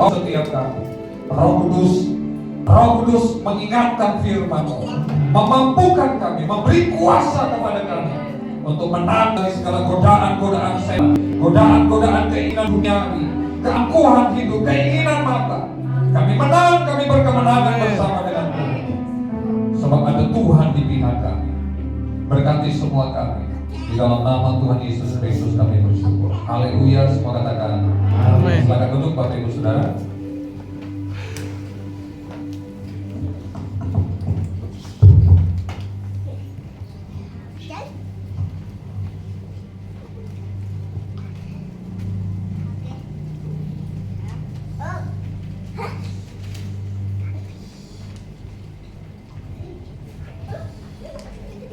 setiap kami. Roh Kudus mengingatkan firman-Mu, memampukan kami, memberi kuasa kepada kami untuk menang dari segala godaan-godaan setan, godaan-godaan keinginan duniawi, keangkuhan hidup, keinginan mata. Kami menang, kami berkemenangan bersama dengan Tuhan. Sebab ada Tuhan di pihak kami. Berkati semua kami. Di dalam nama Tuhan Yesus Kristus kami bersyukur. Haleluya, semua katakan amin. Silakan duduk Bapak Ibu Saudara.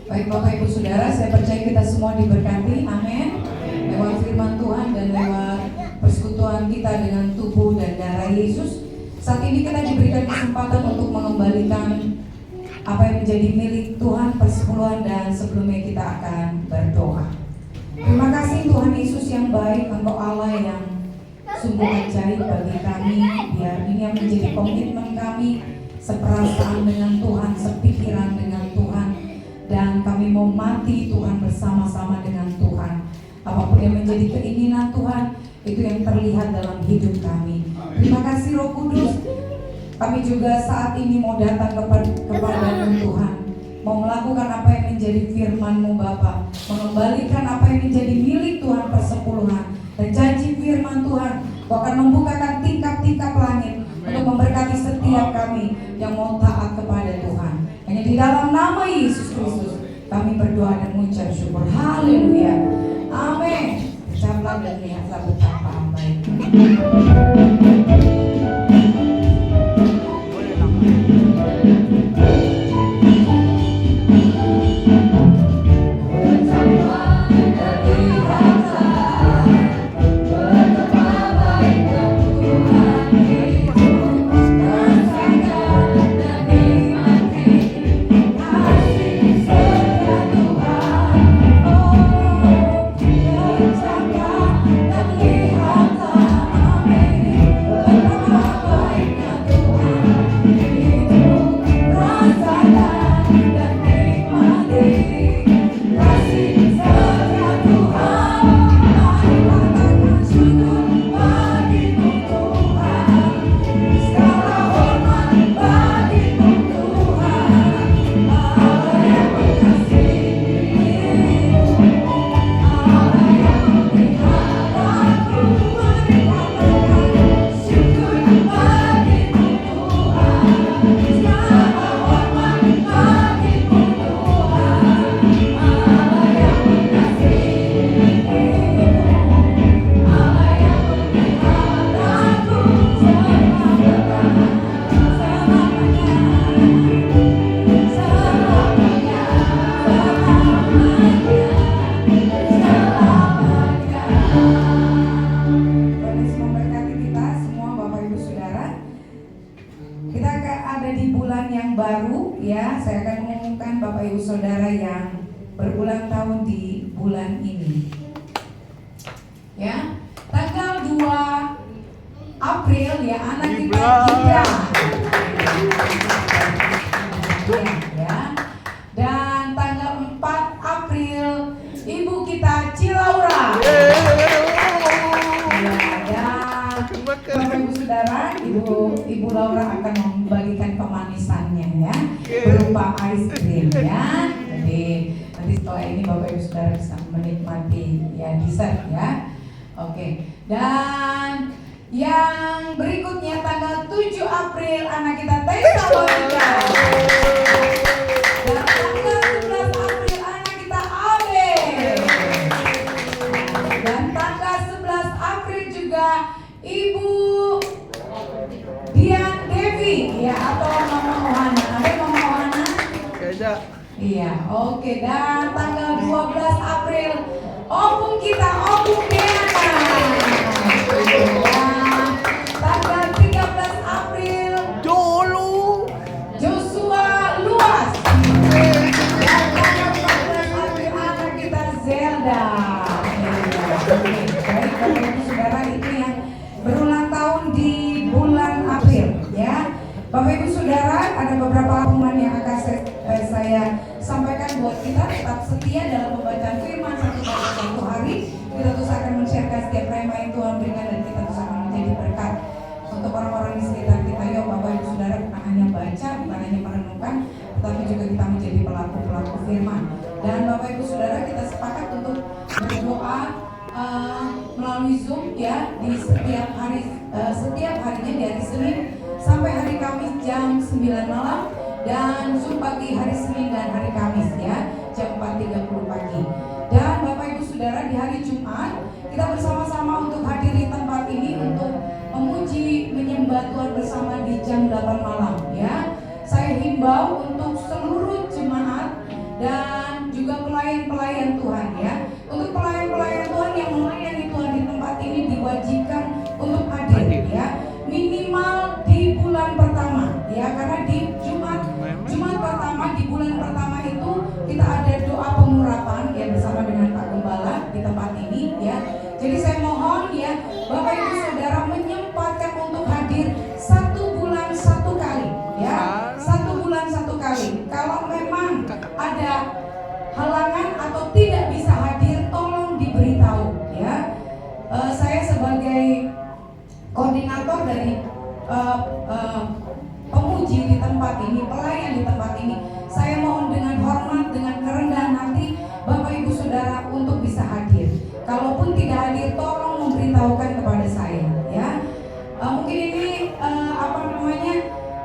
Baik Bapak Ibu Saudara, saya percaya kita semua diberkati, amin. Lewat firman Tuhan dan lewat persekutuan kita dengan tubuh dan darah Yesus. Saat ini kita diberikan kesempatan untuk mengembalikan apa yang menjadi milik Tuhan persepuluhan, dan sebelumnya kita akan berdoa. Terima kasih Tuhan Yesus yang baik, Engkau Allah yang sungguh ajaib bagi kami. Biar ini yang menjadi komitmen kami, seperasaan dengan Tuhan, sepikiran dengan Tuhan. Dan kami mau mati Tuhan bersama-sama dengan Tuhan. Apapun yang menjadi keinginan Tuhan, itu yang terlihat dalam hidup kami. Terima kasih Roh Kudus. Kami juga saat ini mau datang kepada Tuhan, mau melakukan apa yang menjadi firman-Mu Bapa, mengembalikan apa yang menjadi milik Tuhan persepuluhan. Dan janji firman Tuhan, Kau akan membukakan tingkap-tingkap langit untuk memberkati setiap kami yang mau taat kepada Tuhan. Hanya di dalam nama Yesus Kristus kami berdoa dan mengucap syukur. Haleluya. Amin. Ucaplah dan lihatlah betapa baiknya. Ibu Laura akan membagikan kemanisannya ya, berupa ice cream ya. Jadi nanti setelah ini Bapak Ibu Saudara bisa menikmati ya dessert ya. Oke. Dan yang berikutnya tanggal 7 April anak kita Tessa Monica. Dan tanggal 11 April anak kita Abe. Dan tanggal 11 April juga Ibu Dian Devi ya, atau Mama Ohana. Ada Mama Ohana? Iya, oke. Dan tanggal 12 April Opung kita, Opung Diana. Dan tanggal 13 April Joshua Luas. Dan tanggal 14 April anak kita Zelda. Baik, Bapak Ibu Saudara, itu yang berulang tahun di bulan Bapak Ibu Saudara, ada beberapa pengumuman yang akan saya sampaikan buat kita. Tetap setia dalam pembacaan firman satu hari. Kita terus akan men-sharekan setiap rema yang Tuhan berikan, dan kita terus akan menjadi berkat untuk orang-orang di sekitar kita. Yuk Bapak Ibu Saudara, bukan hanya baca, bukan hanya merenungkan, tetapi juga kita menjadi pelaku-pelaku firman. Dan Bapak Ibu Saudara, kita sepakat untuk berdoa melalui Zoom ya di setiap harinya, dari hari Senin sampai hari Kamis jam 9 malam, dan Zoom pagi hari Senin dan hari Kamis ya jam 4.30 pagi. Dan Bapak Ibu Saudara, di hari Jumat kita bersama-sama untuk hadir di tempat ini untuk memuji menyembah Tuhan bersama di jam 8 malam ya. Saya himbau untuk seluruh jemaat dan juga pelayan-pelayan Tuhan ya. Untuk pelayan-pelayan Tuhan yang melayani Tuhan di tempat ini diwajibkan untuk hadir ya. Minimal di bulan pertama ya, karena di Jumat pertama, di bulan pertama itu kita ada doa pengurapan ya bersama dengan Pak Gembala di tempat ini ya. Jadi saya mohon ya Bapak Ibu Saudara menyempatkan untuk hadir 1 bulan 1 kali ya. 1 bulan 1 kali. Kalau memang ada halangan atau tidak bisa hadir, tolong diberitahu ya. Saya sebagai koordinator dari pemuji di tempat ini, pelayan di tempat ini, saya mohon dengan hormat, dengan kerendahan hati Bapak Ibu Saudara untuk bisa hadir. Kalaupun tidak hadir, tolong memberitahukan kepada saya ya. Mungkin ini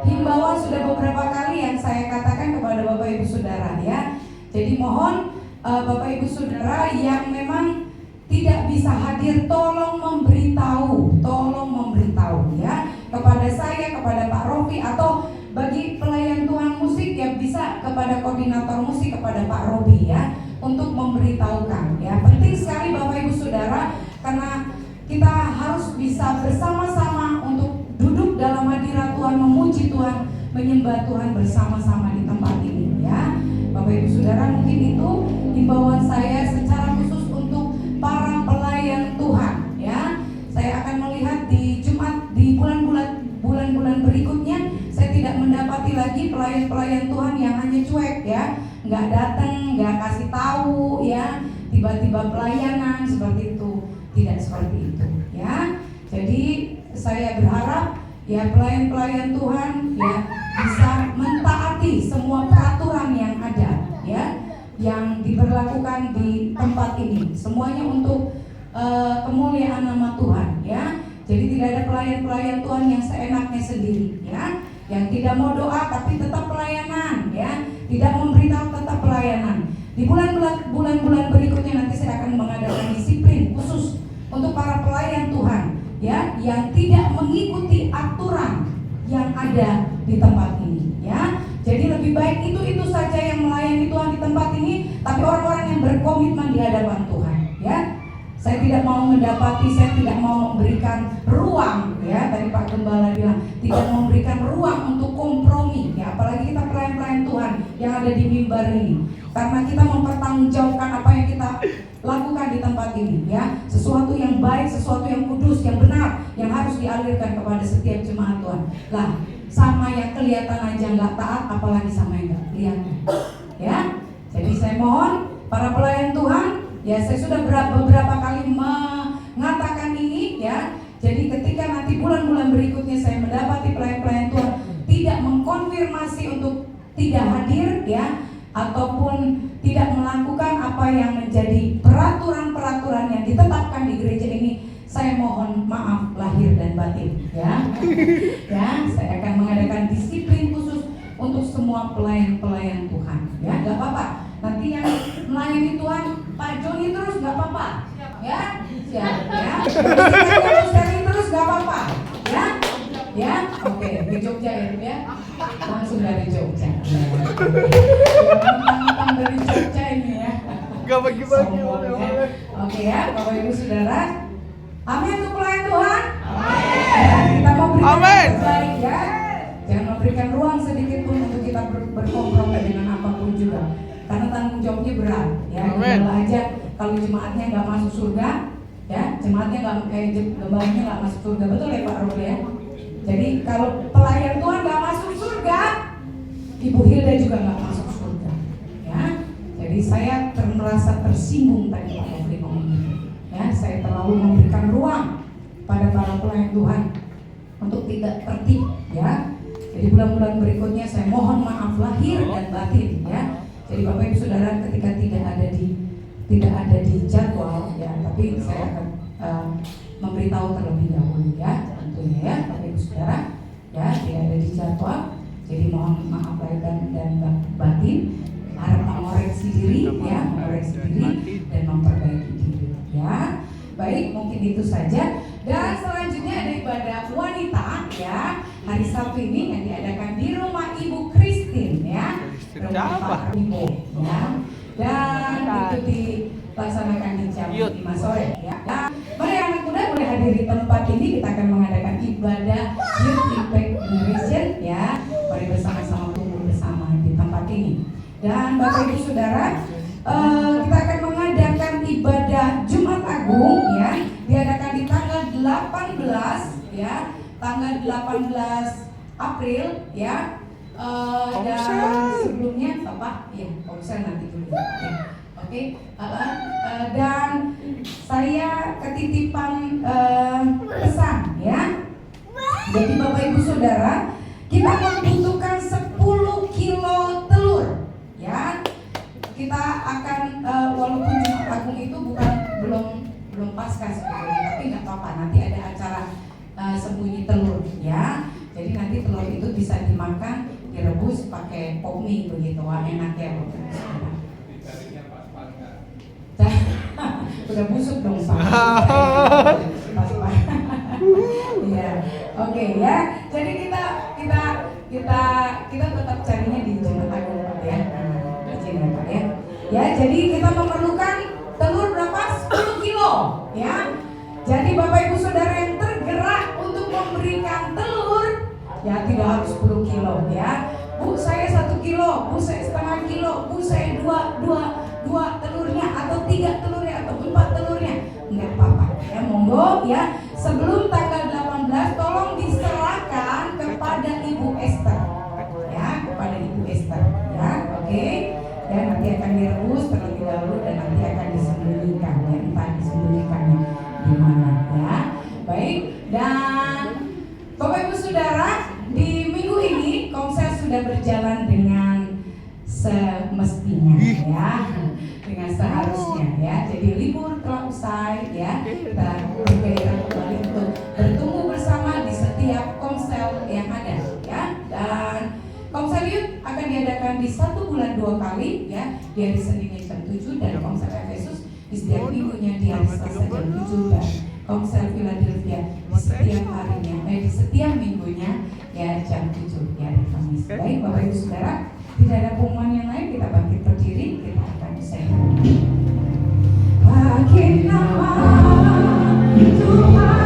himbauan sudah beberapa kali yang saya katakan kepada Bapak Ibu Saudara ya. Jadi mohon Bapak Ibu Saudara yang memang tidak bisa hadir, tolong memberitahu ya kepada saya, kepada Pak Rofi, atau bagi pelayan Tuhan musik yang bisa kepada koordinator musik, kepada Pak Robi ya, untuk memberitahukan ya. Penting sekali Bapak Ibu Saudara, karena kita harus bisa bersama-sama untuk duduk dalam hadirat Tuhan, memuji Tuhan, menyembah Tuhan bersama-sama di tempat ini ya. Bapak Ibu Saudara, mungkin itu himbauan saya secara khusus untuk para pelayan Tuhan ya. Saya akan melihat di Jumat, di bulan-bulan berikutnya, saya tidak mendapati lagi pelayan-pelayan Tuhan yang hanya cuek ya, nggak datang, nggak kasih tahu ya, tiba-tiba pelayanan seperti itu. Tidak seperti itu ya. Jadi saya berharap ya pelayan-pelayan Tuhan ya bisa mentaati semua peraturan yang ada ya, yang diberlakukan di tempat ini, semuanya untuk kemuliaan nama Tuhan ya. Jadi tidak ada pelayan-pelayan Tuhan yang seenaknya sendiri ya, yang tidak mau doa tapi tetap pelayanan ya, tidak memberitahu tetap pelayanan. Di bulan-bulan berikutnya nanti saya akan mengadakan disiplin khusus untuk para pelayan Tuhan ya, yang tidak mengikuti aturan yang ada di tempat ini ya. Jadi lebih baik itu saja yang melayani Tuhan di tempat ini, tapi orang-orang yang berkomitmen di hadapan Tuhan ya. Saya tidak mau mendapati, saya tidak mau memberikan ruang ya, tadi Pak Gembala bilang tidak memberikan ruang untuk kompromi ya, apalagi kita pelayan-pelayan Tuhan yang ada di mimbar ini, karena kita mempertanggungjawabkan apa yang kita lakukan di tempat ini ya, sesuatu yang baik, sesuatu yang kudus, yang benar, yang harus dialirkan kepada setiap jemaat Tuhan. Lah, sama yang kelihatan aja nggak taat, apalagi sama yang nggak kelihatan ya. Jadi saya mohon para pelayan Tuhan ya, saya sudah beberapa kali mengatakan ini ya. Jadi ketika nanti bulan-bulan berikutnya saya mendapati pelayan-pelayan Tuhan tidak mengkonfirmasi untuk tidak hadir ya, ataupun tidak melakukan apa yang menjadi peraturan-peraturan yang ditetapkan di gereja ini, saya mohon maaf lahir dan batin ya. Ya, saya akan mengadakan disiplin khusus untuk semua pelayan-pelayan Tuhan ya. Gak apa-apa, nanti yang melayani Tuhan Pak Joni terus gak apa-apa ya, siap ya. Terus terus gak apa-apa ya. Ya, oke, di Jogja ya, langsung dari Jogja. Mentang-mentang dari Jogja ini ya. Gak bagi-bagi. Oke ya, Bapak Ibu Saudara. Amin untuk pelayan Tuhan. Amin. Kita mau berikan yang terbaik ya. Jangan memberikan ruang sedikit pun untuk kita berkompromi dengan apapun juga. Karena tanggung jawabnya berat ya. Gembala aja kalau jemaatnya nggak masuk surga ya, jemaatnya gembalanya nggak masuk surga, betul ya Pak Robi ya. Jadi kalau pelayan Tuhan nggak masuk Bu Hilda juga nggak masuk surga. Ya, jadi saya merasa tersinggung tadi Pak Nofri ngomong gitu. Ya, saya terlalu memberikan ruang pada para pelayan Tuhan untuk tidak tertib. Ya, jadi bulan-bulan berikutnya saya mohon maaf lahir dan batin. Ya, jadi Bapak Ibu Saudara ketika tidak ada di jadwal, ya, tapi saya akan memberitahu terlebih dahulu ya, tentunya ya Bapak Ibu Saudara, ya tidak ada di jadwal. Jadi mohon maaf lahir dan batin, harap mengoreksi diri, ya, mengoreksi diri dan memperbaiki diri, ya. Baik, mungkin itu saja. Dan selanjutnya ada ibadah wanita, ya, hari Sabtu ini yang diadakan di rumah Ibu Christine, ya, rumah Pak Ibu, ya. Dan itu dilaksanakan di jam 5 sore, ya. Nah, mari anak muda boleh hadir di tempat ini. Kita akan mengadakan ibadah Youth Impact Generation, ya. Mari bersama-sama tumbuh bersama di tempat ini. Dan Bapak Ibu Saudara, kita akan mengadakan ibadah Jumat Agung, ya, diadakan di tanggal 18, ya, tanggal 18 April, ya. Dan sebelumnya Bapak, ya, komsel nanti dulu, ya. Oke, dan saya ketitipan pesan, ya. Jadi Bapak Ibu Saudara, kita membutuhkan 10 kilo telur, ya. Kita akan walaupun Jumat Agung itu belum pasca sebetulnya, tapi nggak apa-apa, nanti ada acara sembunyi telur, ya. Jadi nanti telur itu bisa dimakan, direbus pakai pop mie begitu, wah enak ya Bapak Ibu Saudara. Udah busuk dong Pak. Iya, oke ya. Jadi kita tetap carinya di Jumat Agung Pak ya. Izin ya Pak ya. Ya, jadi kita memerlukan telur berapa? 10 kilo ya. Jadi Bapak Ibu Saudara yang tergerak untuk memberikan telur, ya tidak harus 10 kilo ya. Bu, saya 1 kilo, bu saya setengah kilo, bu saya dua telurnya atau 3 telurnya atau 4 telurnya, enggak apa-apa ya, monggo ya. Sebelum tanggal 18 tolong diserahkan kepada Ibu Esther ya, kepada Ibu Esther ya, oke ya. Nanti akan direbus terlebih dahulu dan nanti akan disembunyikan ya, entah disembunyikannya di mana ya. Baik, dan Bapak Ibu Saudara, di minggu ini komsel sudah berjalan dengan semestinya ya, dengan seharusnya ya. Jadi libur telah usai ya, kita bergairah kembali untuk bertumbuh bersama di setiap komsel yang ada ya. Dan komsel youth akan diadakan di 1 bulan 2 kali ya, di hari Senin jam 7 dan komsel Efesus di setiap minggunya di hari Selasa jam 7 dan komsel Philadelphia di setiap harinya, di setiap minggunya ya jam 7 ya hari Kamis. Baik Bapak Ibu Saudara, tidak ada pengumuman yang lain, kita bangkit berdiri, kita akan sehat. Makin lama Tuhan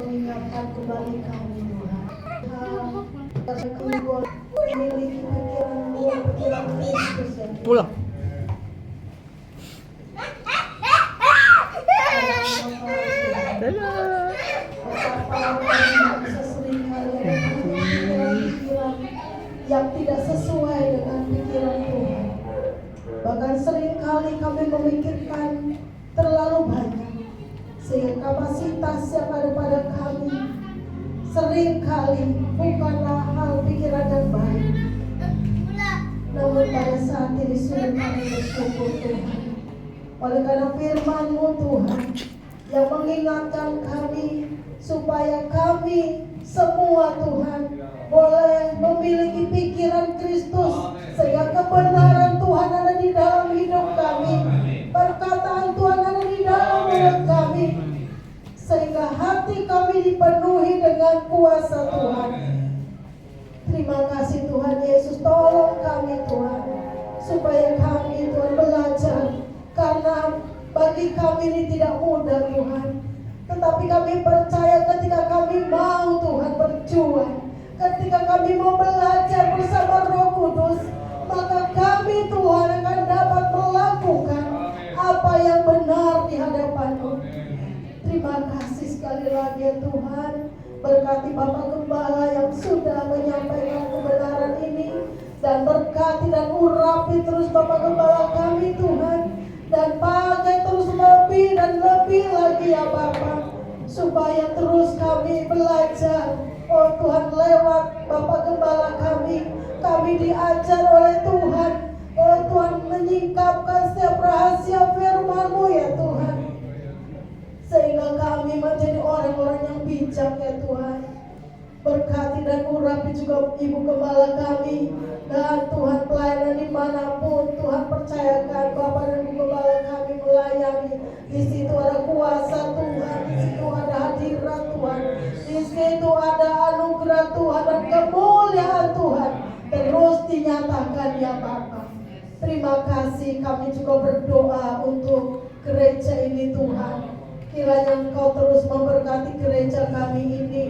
mengingatkan kembali kami Tuhan. Tuhan, memiliki pikiran Kristus ya. Pulang. Dadah. yang tidak sesuai dengan pikiran Tuhan. Bahkan seringkali kami memikirkan terlalu banyak, sehingga kapasitas yang ada pada kami seringkali bukanlah hal pikiran yang baik. Namun pada saat ini sudah kami bersyukur Tuhan, oleh karena firman-Mu Tuhan yang mengingatkan kami supaya kami semua Tuhan boleh memiliki pikiran Kristus, sehingga kebenaran Tuhan ada di dalam hidup kami, perkataan Tuhan ada di dalam mulut kami, sehingga hati kami dipenuhi dengan kuasa Tuhan. Terima kasih Tuhan Yesus, tolong kami Tuhan, supaya kami Tuhan belajar, karena bagi kami ini tidak mudah Tuhan, tetapi kami percaya ketika kami mau Tuhan berjuang, ketika kami mau belajar bersama Roh Kudus, maka kami Tuhan akan dapat melakukan apa yang benar di hadapan-Mu. Terima kasih sekali lagi ya Tuhan. Berkati Bapak Gembala yang sudah menyampaikan kebenaran ini, dan berkati dan urapi terus Bapak Gembala kami Tuhan, dan pakai terus lebih dan lebih lagi ya Bapak, supaya terus kami belajar. Oh Tuhan, lewat Bapak Gembala kami diajar oleh Tuhan. Oh Tuhan, menyingkapkan setiap rahasia firman-Mu ya Tuhan, sehingga kami menjadi orang-orang yang bijak ya Tuhan. Berkati dan urapi juga Ibu Gembala kami, dan Tuhan pelayanan dimanapun Tuhan percayakan Bapak dan Ibu Gembala kami melayani. Di situ ada kuasa Tuhan, di situ ada hadirat Tuhan, di situ ada anugerah Tuhan dan kemuliaan Tuhan terus dinyatakan ya Bapak. Terima kasih, kami juga berdoa untuk gereja ini Tuhan. Kiranya Engkau terus memberkati gereja kami ini.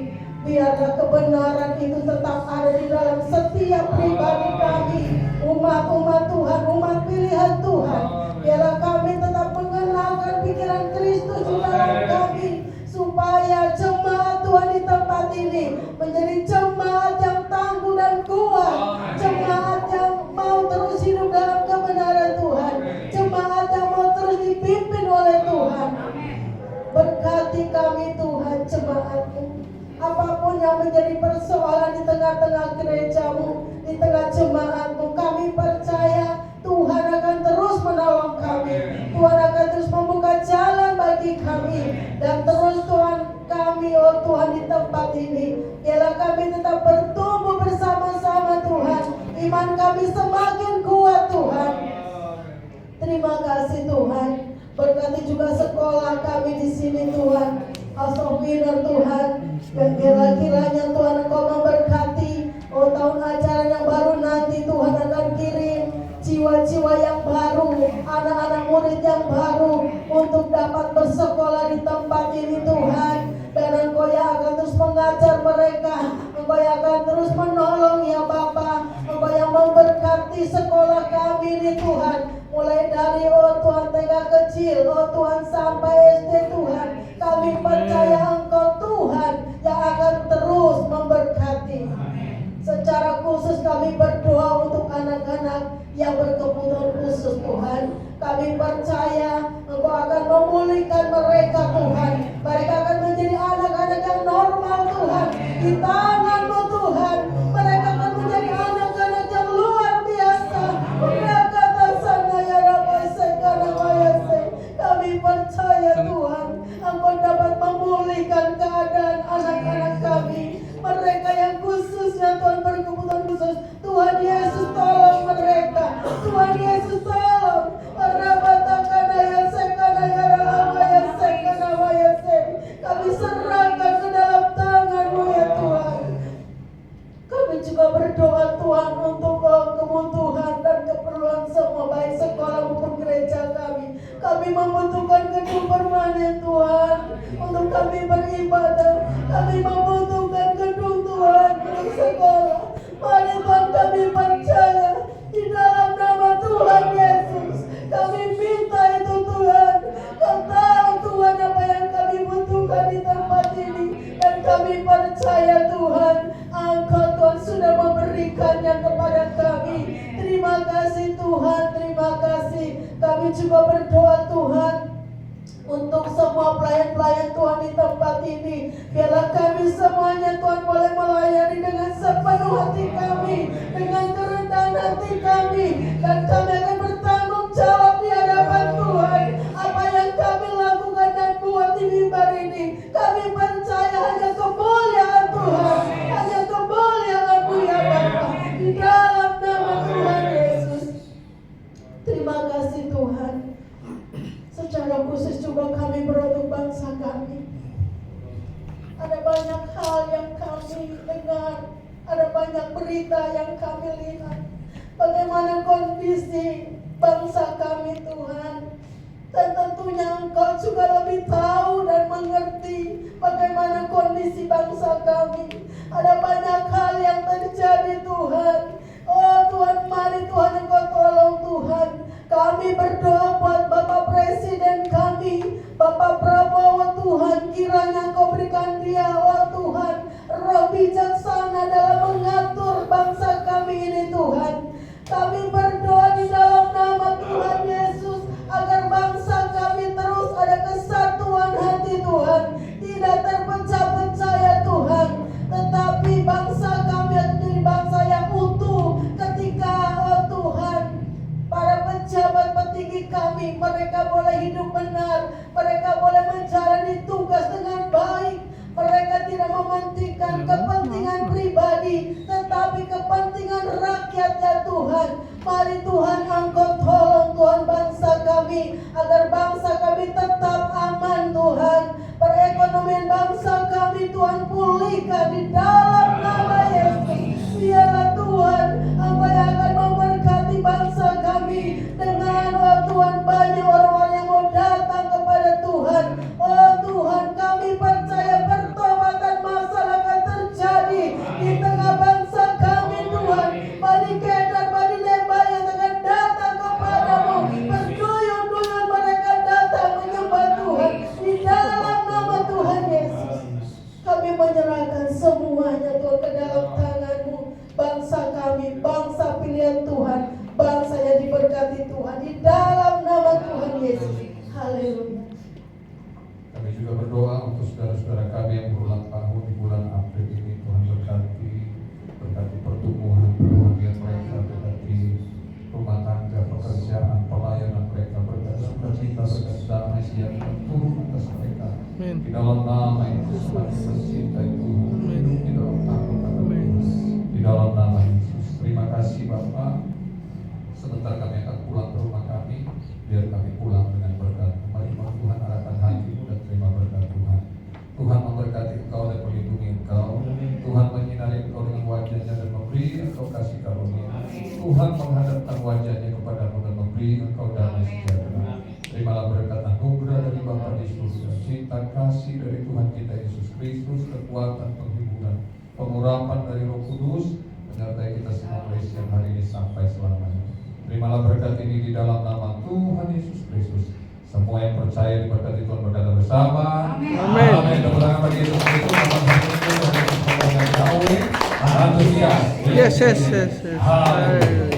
Biarlah kebenaran itu tetap ada di dalam setiap pribadi kami, umat-umat Tuhan, umat pilihan Tuhan. Biarlah kami tetap mengenalkan pikiran Kristus di dalam kami, supaya jemaat Tuhan di tempat ini menjadi jemaat yang tangguh dan kuat, jemaat yang mau terus hidup dalam kebenaran Tuhan, jemaat yang mau terus dipimpin oleh Tuhan. Berkati kami Tuhan, jemaat-Mu. Apapun yang menjadi persoalan di tengah-tengah gereja-Mu, di tengah jemaat-Mu, kami percaya Tuhan akan terus menolong kami. Tuhan akan terus membuka jalan bagi kami. Dan terus Tuhan kami, oh Tuhan, di tempat ini, biarlah kami tetap bertumbuh bersama-sama Tuhan. Iman kami semakin kuat Tuhan. Terima kasih Tuhan. Berkati juga sekolah kami di sini Tuhan, House of Winner Tuhan. Dan kiranya Tuhan Engkau memberkati, oh tahun ajaran yang baru nanti Tuhan akan kirim jiwa-jiwa yang baru, anak-anak murid yang baru untuk dapat bersekolah di tempat ini Tuhan. Dan Engkau yang akan terus mengajar mereka, Engkau yang akan terus menolong ya Bapa, Engkau yang memberkati sekolah kami ini Tuhan. Mulai dari oh Tuhan TK kecil, oh Tuhan sampai SD Tuhan. Kami percaya Engkau Tuhan yang akan terus memberkati. Secara khusus kami berdoa untuk anak-anak yang berkebutuhan khusus Tuhan. Kami percaya Engkau akan memulihkan mereka Tuhan. Mereka akan menjadi anak-anak yang normal Tuhan, di tangan-Mu Tuhan. Mereka akan menjadi anak-anak yang luar biasa. Kami percaya Tuhan, Engkau dapat memulihkan keadaan anak-anak kami, mereka yang khususnya Tuhan berkebutuhan khusus. Tuhan Yesus tolong mereka, Tuhan Yesus tolong. Kami serahkan ke dalam tangan-Mu ya Tuhan. Kami juga berdoa Tuhan untuk kebutuhan dan keperluan semua, baik sekolah maupun gereja kami. Kami membutuhkan gedung permanen Tuhan untuk kami beribadah. Kami membutuhkan gedung Tuhan untuk sekolah. Mari Tuhan, kami percaya di dalam nama Tuhan juga berdoa Tuhan untuk semua pelayan-pelayan Tuhan di tempat ini. Biarlah kami semuanya Tuhan boleh melayani dengan sepenuh hati kami, dengan kerendahan hati kami, dan kami akan bertanggung jawab di hadapan Tuhan. Apa yang kami lakukan dan buat di mimbar ini, kami percaya hanya kemuliaan Tuhan, hanya kemuliaan-Mu ya Bapa, di dalam nama Tuhan Yesus. Terima kasih Tuhan. Secara khusus juga kami berdoa bangsa kami. Ada banyak hal yang kami dengar, ada banyak berita yang kami lihat. Bagaimana kondisi bangsa kami Tuhan. Dan tentunya Engkau juga lebih tahu dan mengerti bagaimana kondisi bangsa kami. Ada banyak hal yang terjadi Tuhan. Oh Tuhan, mari Tuhan Engkau tolong Tuhan. Kami berdoa buat Bapak Presiden kami, Bapak Prabowo Tuhan, kiranya Engkau berikan dia, oh Tuhan, roh bijaksana dalam mengatur bangsa kami ini Tuhan. Kami berdoa di dalam nama Tuhan Yesus, agar bangsa kami terus ada kesatuan hati Tuhan, tidak terpecah-pecah ya Tuhan, tetapi bangsa kami adalah bangsa yang utuh ketika oh Tuhan, para pejabat petinggi kami, mereka boleh hidup benar, mereka boleh menjalani tugas dengan baik, mereka tidak mementingkan kepentingan pribadi, tetapi kepentingan rakyat ya Tuhan. Mari Tuhan Engkau tolong Tuhan bangsa kami, agar bangsa kami tetap aman Tuhan. Perekonomian bangsa kami Tuhan pulihkan di dalam nama Yesus. Biarlah Tuhan Engkau yang akan memberkati bangsa kami dengan oh Tuhan banyak orang-orang yang mau datang kepada Tuhan. Oh Tuhan, kami percaya pertobatan masal akan terjadi di tengah bangsa kami Tuhan. Bani Kedar, Bani Leba yang akan datang kepadamu, berduyun-duyun mereka datang menyembah Tuhan di dalam nama Tuhan Yesus. Kami menyerahkan semuanya Tuhan ke dalam tangan-Mu. Bangsa kami, bangsa pilihan Tuhan, bangsa yang diberkati Tuhan di dalam nama Tuhan Yesus. Haleluya. Kami juga berdoa untuk saudara-saudara kami yang berulang tahun di bulan April ini. Tuhan berkati pertumbuhan kerohanian mereka, berkati rumah tangga, pekerjaan, pelayanan mereka, berkati sukacita, berkati damai sejahtera turun atas mereka. Di dalam nama Yesus, kami mencintai Tuhan, hidup di dalam takut akan Tuhan. Di dalam nama Yesus, terima kasih Bapa. Sebentar kami akan pulang ke rumah kami, biar kami pulang dengan berkat. Mari Tuhan arahkan hatimu dan terima berkat Tuhan. Tuhan memberkati engkau dan melindungi engkau. Tuhan menyinari engkau dengan wajahnya dan memberi engkau kasih karunia. Tuhan menghadapkan wajahnya kepadamu dan memberi engkau damai sejahtera. Terimalah berkat anugerah dari Bapa di surga, cinta kasih dari Tuhan kita Yesus Kristus, kekuatan penghiburan, pengurapan dari Roh Kudus menyertai kita semua mulai siang hari ini sampai selamanya. Terimalah berkat ini di dalam nama Tuhan Yesus Kristus. Semua yang percaya diberkati Tuhan berkata bersama. Amin. Amin. Tepuk tangan bagi Yesus Kristus. Antusias. Yes. Haleluya.